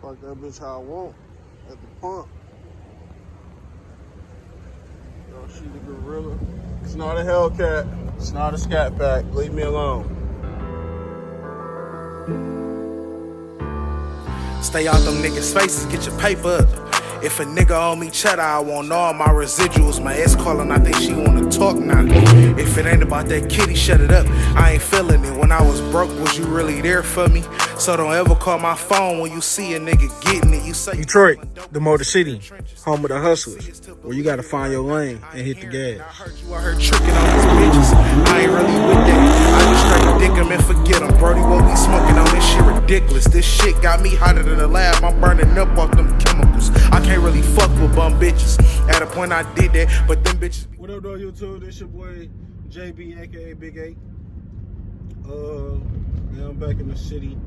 Park that bitch how I want at the pump. Y'all see the gorilla? It's not a Hellcat. It's not a Scat Pack. Leave me alone. Stay out them niggas' faces, get your paper up. If a nigga owe me cheddar, I want all my residuals. My ex calling, I think she wanna talk now. If it ain't about that kitty, shut it up. I ain't feeling it. When I was broke, was you really there for me? So don't ever call my phone when you see a nigga getting it. You say Detroit, the Motor City, home of the hustlers, where you gotta find your lane and hit the gas. I heard you out here tricking on these bitches. I ain't really with that. I just straight dick 'em and forget 'em. Brody won't be smoking on this shit ridiculous. This shit got me hotter than the lab. I'm burning up off them chemicals. I can't really fuck with bum bitches. At a point I did that, but them bitches. What up, though, YouTube? This your boy JB, aka Big 8. Man, I'm back in the city,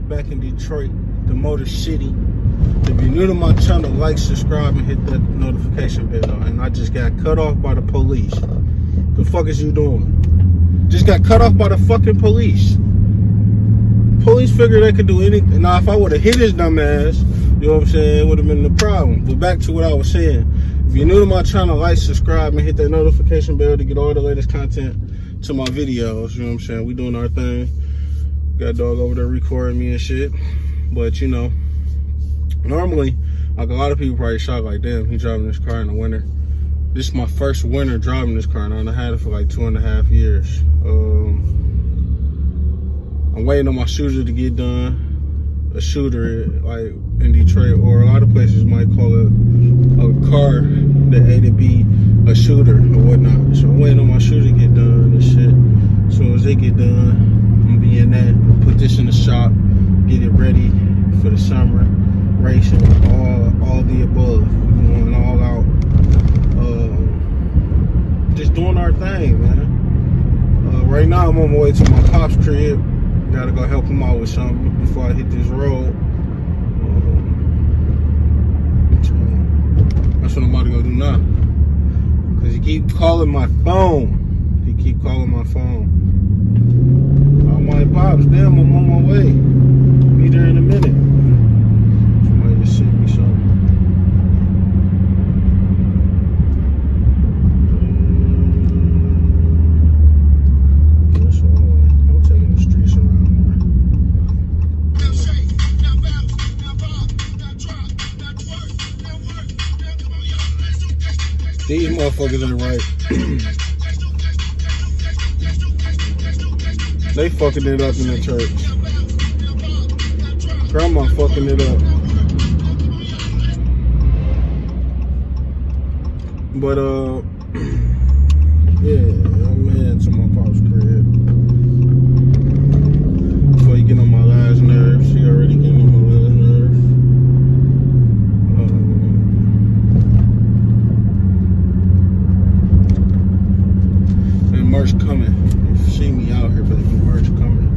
back in Detroit, the Motor City. If you're new to my channel, like, subscribe, and hit that notification bell. And I just got cut off by the police. The fuck is you doing? Just got cut off by the fucking police. Police figured they could do anything. Now, if I would have hit his dumb ass, you know what I'm saying, it would have been the problem. But back to what I was saying. If you're new to my channel, like, subscribe, and hit that notification bell to get all the latest content to my videos. You know what I'm saying? We doing our thing. Got a dog over there recording me and shit. But, you know, normally, like, a lot of people probably shocked, like, damn, he driving this car in the winter. This is my first winter driving this car, and I had it for like 2.5 years. I'm waiting on my shooter to get done. A shooter, like in Detroit, or a lot of places might call it a car that A to B a shooter or whatnot. So I'm waiting on my shooter to get done and shit. As soon as they get done, I'm gonna be in that, put this in the shop, get it ready for the summer, racing, all the above. We're going all out. Just doing our thing, man. Right now, I'm on my way to my pop's crib. Gotta go help him out with something before I hit this road. That's what I'm about to go do now. Cause he keep calling my phone. He keep calling my phone. Oh, my pops, damn, I'm on my way. Be there in a minute. Somebody just sent me something. These motherfuckers ain't right. They fucking it up in the church. Grandma fucking it up. But yeah, I'm heading to my pop's crib. Before you get on my last nerves, she already getting on my last nerves. Merch coming. You see me out here, but merch coming.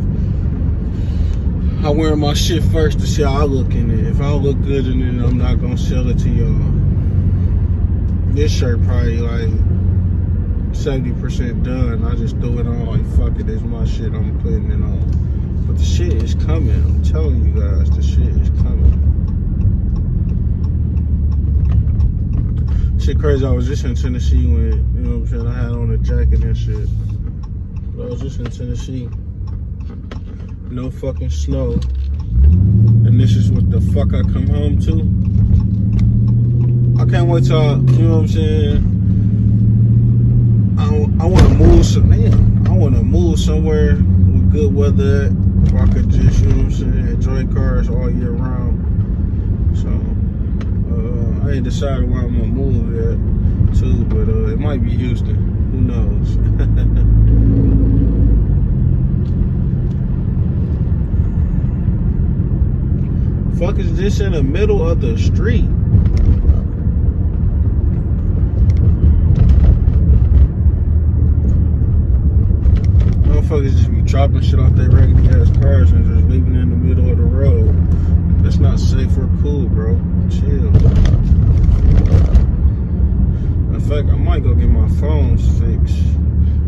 I wear my shit first to see how I look in it. If I don't look good in it, I'm not gonna sell it to y'all. This shirt probably like 70% done. I just threw it on like, fuck it, it's my shit, I'm putting it on. But the shit is coming. I'm telling you guys, the shit is coming. Shit crazy, I was just in Tennessee when, you know what I'm saying, I had on a jacket and shit. But I was just in Tennessee. No fucking snow. And this is what the fuck I come home to. I can't wait till you know what I'm saying, I wanna move I wanna move somewhere with good weather where I could just, you know what I'm saying, enjoy cars all year round. So I ain't decided where I'm gonna move at too, but it might be Houston. Who knows? Fuck is this in the middle of the street? Motherfuckers just be dropping shit off their raggedy ass cars and just leaving it in the middle of the road. That's not safe or cool, bro. Chill. In fact, I might go get my phone fixed.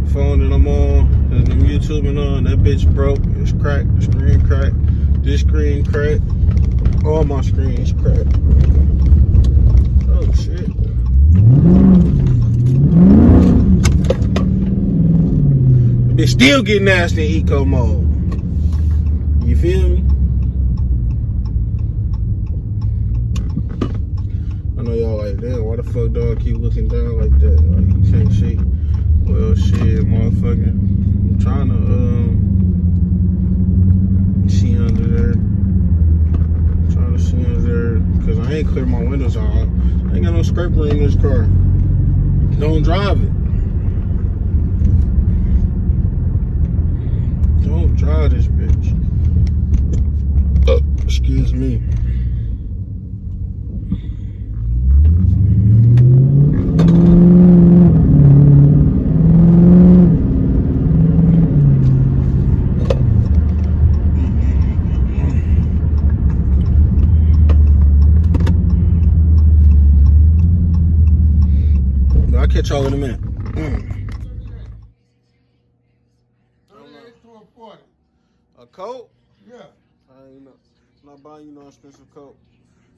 The phone that I'm on, and I'm YouTubing on, that bitch broke. It's cracked. The screen cracked. This screen cracked. my screen is cracked. Oh shit. They still get nasty in eco mode. You feel me? I know y'all like, damn, why the fuck dog keep looking down like that? Like, you can't see. Well, shit, motherfucker. I'm trying to, see under there. I'm trying to see under there. Because I ain't cleared my windows out. I ain't got no scraper in this car. Don't drive it. Don't drive this bitch. Excuse me. I'll catch y'all in a minute. A coat? Yeah. I ain't know. I'm not buying you no expensive coat.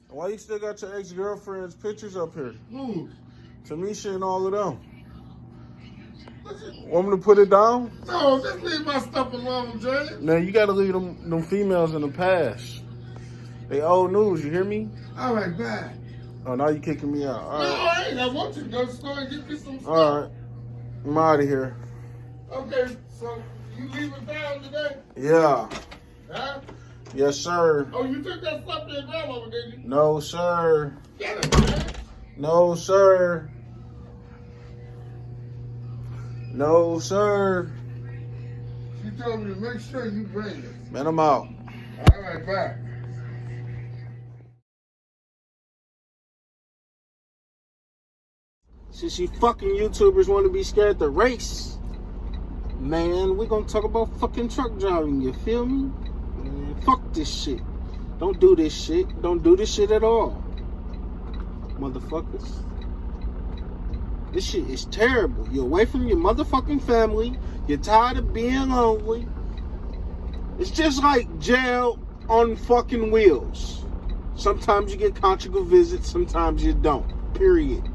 Why you still got your ex-girlfriend's pictures up here? Who? Tamisha and all of them. Want me to put it down? No, just leave my stuff alone, Jay. Now you gotta leave them females in the past. They old news, you hear me? All right, bye. Oh, now you kicking me out. All No, right. I ain't. I want you to go to the store and get me some stuff. All right. I'm out of here. Okay, so you leaving town today? Yeah. Huh? Yes, sir. Oh, you took that stuff to your grandmama, didn't you? No, sir. Get it, man. No, sir. No, sir. She told me to make sure you bring it. Man, I'm out. All right, bye. Since you fucking YouTubers want to be scared to race, man, we gonna talk about fucking truck driving, you feel me? Man, fuck this shit. Don't do this shit. Don't do this shit at all. Motherfuckers. This shit is terrible. You're away from your motherfucking family. You're tired of being lonely. It's just like jail on fucking wheels. Sometimes you get conjugal visits, sometimes you don't. Period.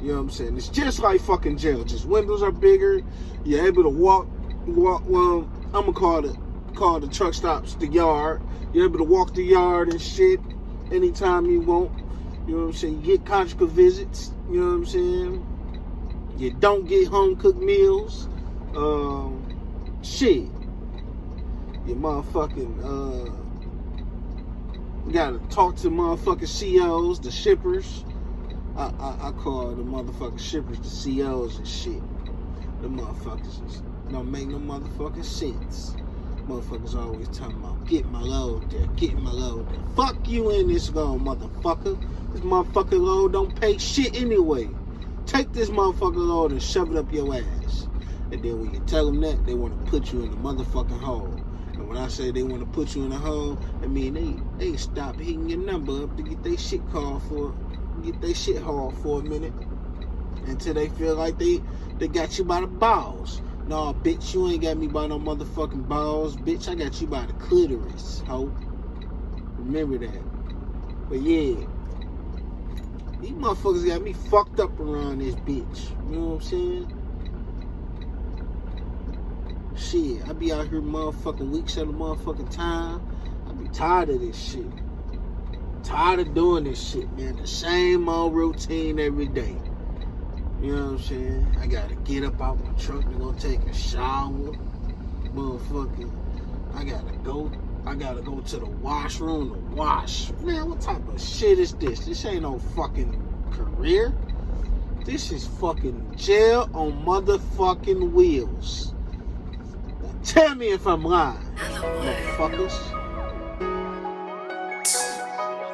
You know what I'm saying? It's just like fucking jail. Just windows are bigger. You're able to walk. Well, I'm gonna call the truck stops the yard. You're able to walk the yard and shit anytime you want. You know what I'm saying? You get conjugal visits. You know what I'm saying? You don't get home cooked meals. Shit. You motherfucking you gotta talk to motherfucking COs, the shippers. I call the motherfucking shippers the COs and shit. The motherfuckers don't make no motherfucking sense. Motherfuckers always talking about get my load there, get my load there. Fuck you in this load, motherfucker. This motherfucking load don't pay shit anyway. Take this motherfucking load and shove it up your ass. And then when you tell them that, they want to put you in the motherfucking hole. And when I say they want to put you in a hole, I mean they stop hitting your number up to get their shit called for. Get their shit hauled for a minute until they feel like they got you by the balls. Nah, bitch, you ain't got me by no motherfucking balls, bitch. I got you by the clitoris, ho. Remember that. But yeah, these motherfuckers got me fucked up around this bitch. You know what I'm saying? Shit, I be out here motherfucking weeks at a motherfucking time. I be tired of this shit. Tired of doing this shit, man. The same old routine every day. You know what I'm saying? I gotta get up out my truck to go take a shower. Motherfucking, I gotta go to the washroom to wash. Man, what type of shit is this? This ain't no fucking career. This is fucking jail on motherfucking wheels. Now tell me if I'm lying, motherfuckers.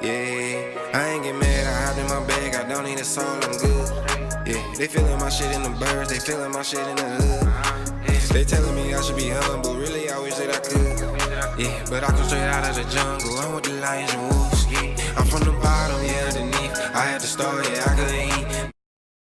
Yeah, I ain't get mad, I hopped in my bag, I don't need a soul, I'm good. Yeah, they feeling my shit in the birds, they feeling my shit in the hood. They telling me I should be humble, really I wish that I could. Yeah, but I come straight out of the jungle, I'm with the lions and wolves. Yeah, I'm from the bottom, yeah, underneath. I had to start, yeah, I couldn't